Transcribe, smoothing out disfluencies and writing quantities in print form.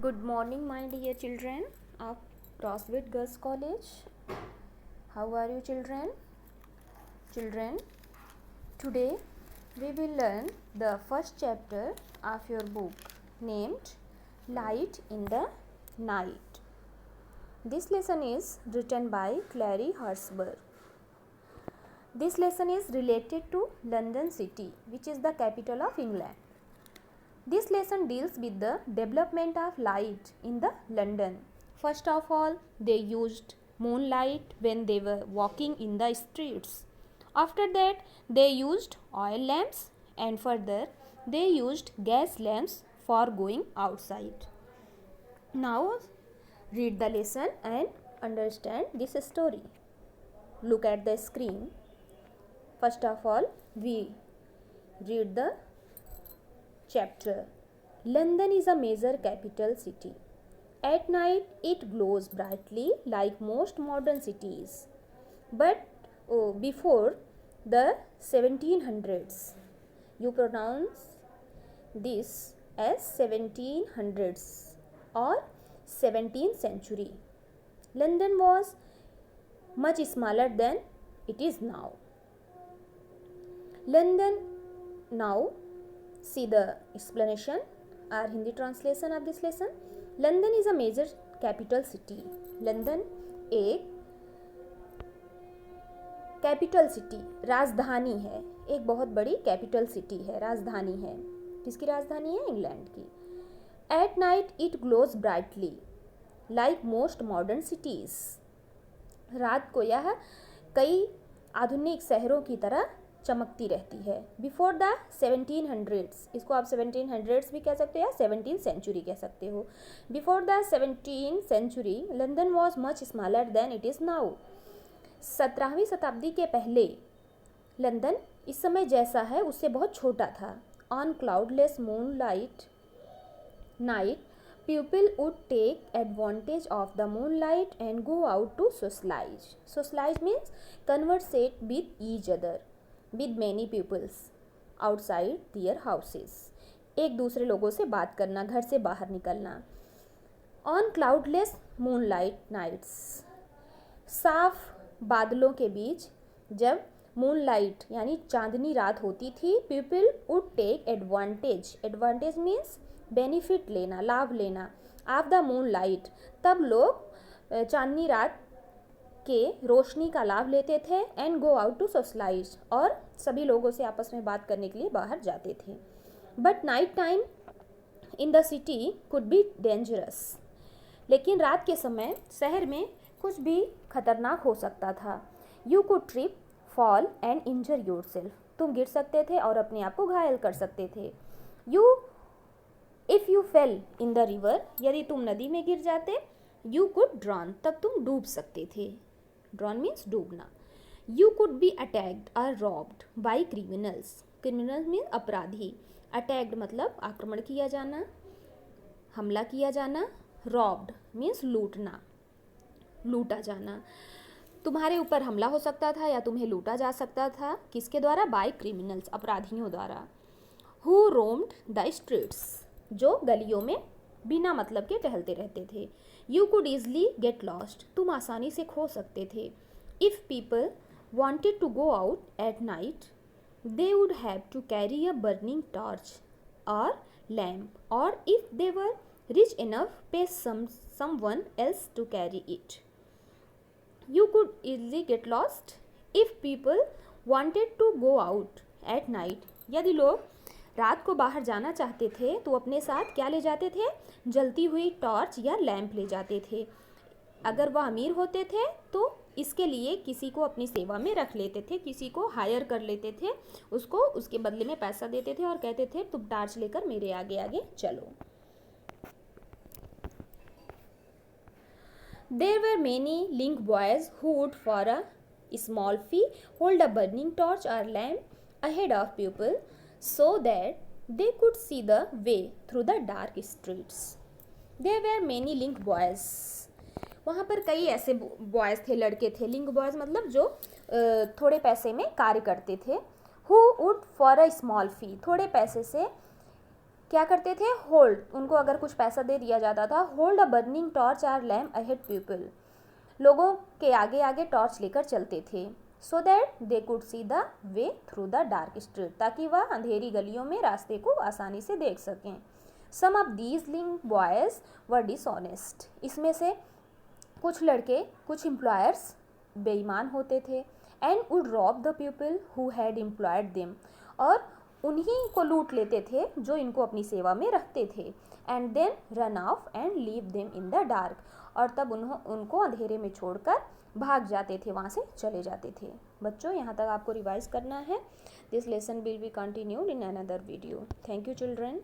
Good morning, my dear children of Crosswit Girls College. How are you, children? Children, today we will learn the first chapter of your book named Light in the Night. This lesson is written by Clary Hertzberg. This lesson is related to London City, which is the capital of England. This lesson deals with the development of light in the London. First of all, they used moonlight when they were walking in the streets. After that, they used oil lamps, and further, they used gas lamps for going outside. Now, read the lesson and understand this story. Look at the screen. First of all, we read the chapter. London is a major capital city. At night, it glows brightly like most modern cities. But before the 1700s, you pronounce this as 1700s or 17th century. London was much smaller than it is now. London now, see the explanation or Hindi translation of this lesson. London is a major capital city. London एक capital city, राजधानी है, एक बहुत बड़ी capital city है, राजधानी है. किसकी राजधानी है? इंग्लैंड की. At night it glows brightly like most modern cities. रात को यह कई आधुनिक शहरों की तरह चमकती रहती है. बिफोर द 1700s, इसको आप 1700s भी कह सकते हो या 17th सेंचुरी कह सकते हो. Before the 17th century London was much smaller than it is now. 17वीं शताब्दी के पहले लंदन इस समय जैसा है उससे बहुत छोटा था. On cloudless moonlight night people would take advantage of the moonlight and go out to socialise. Socialise means conversate with each other with many peoples outside their houses. एक दूसरे लोगों से बात करना, घर से बाहर निकलना. On cloudless moonlight nights, साफ बादलों के बीच जब मूनलाइट यानी चांदनी रात होती थी, people would take advantage. Advantage means benefit लेना, लाभ लेना. ऑफ द मूनलाइट, तब लोग चांदनी रात के रोशनी का लाभ लेते थे. And go out to socialise, और सभी लोगों से आपस में बात करने के लिए बाहर जाते थे. But night time in the city could be dangerous. लेकिन रात के समय शहर में कुछ भी खतरनाक हो सकता था. You could trip, fall and injure yourself. तुम गिर सकते थे और अपने आप को घायल कर सकते थे. If you fail in the river, यदि तुम नदी में गिर जाते. यू कुड ड्रॉन, तब तुम डूब सकते थे. ड्रॉन मीन्स डूबना. यू कुड बी अटैक्ड और robbed by criminals. Criminals means अपराधी. अटैक्ड मतलब आक्रमण किया जाना, हमला किया जाना. रॉब्ड मीन्स लूटना, लूटा जाना. तुम्हारे ऊपर हमला हो सकता था या तुम्हें लूटा जा सकता था. किसके द्वारा? बाई क्रिमिनल्स, अपराधियों द्वारा. हु रोम्ड द स्ट्रीट्स, जो गलियों में बिना मतलब के टहलते रहते थे. You could easily get lost, तुम आसानी से खो सकते थे. If people wanted to go out at night, they would have to carry a burning torch और लैम्प, और if they were rich enough pay someone else to carry it. You could easily get lost if people wanted to go out at night. यदि लोग रात को बाहर जाना चाहते थे तो अपने साथ क्या ले जाते थे? जलती हुई टॉर्च या लैंप ले जाते थे. अगर वह अमीर होते थे तो इसके लिए किसी को अपनी सेवा में रख लेते थे, किसी को हायर कर लेते थे, उसको उसके बदले में पैसा देते थे और कहते थे तुम टॉर्च लेकर मेरे आगे आगे चलो. There were many link boys who would for a small fee hold a burning torch or lamp ahead of people so that they could see the way through the dark streets. There were many link boys. वहाँ पर कई ऐसे boys थे, लड़के थे. Link boys मतलब जो थोड़े पैसे में कार्य करते थे. Who would for a small fee, थोड़े पैसे से क्या करते थे, होल्ड, उनको अगर कुछ पैसा दे दिया जाता था, hold a burning torch or lamp ahead people, लोगों के आगे आगे टॉर्च लेकर चलते थे, so that they could see the way through the dark street, ताकि वह अंधेरी गलियों में रास्ते को आसानी से देख सकें। Some of these link boys were dishonest, इसमें से कुछ लड़के, कुछ एम्प्लॉयर्स बेईमान होते थे, and would rob the people who had employed them, और उन्हीं को लूट लेते थे जो इनको अपनी सेवा में रखते थे, and then run off and leave them in the dark, और तब उनको अंधेरे में छोड़कर भाग जाते थे, वहाँ से चले जाते थे। बच्चों, यहाँ तक आपको रिवाइज करना है। This lesson will be continued in another video. Thank you children.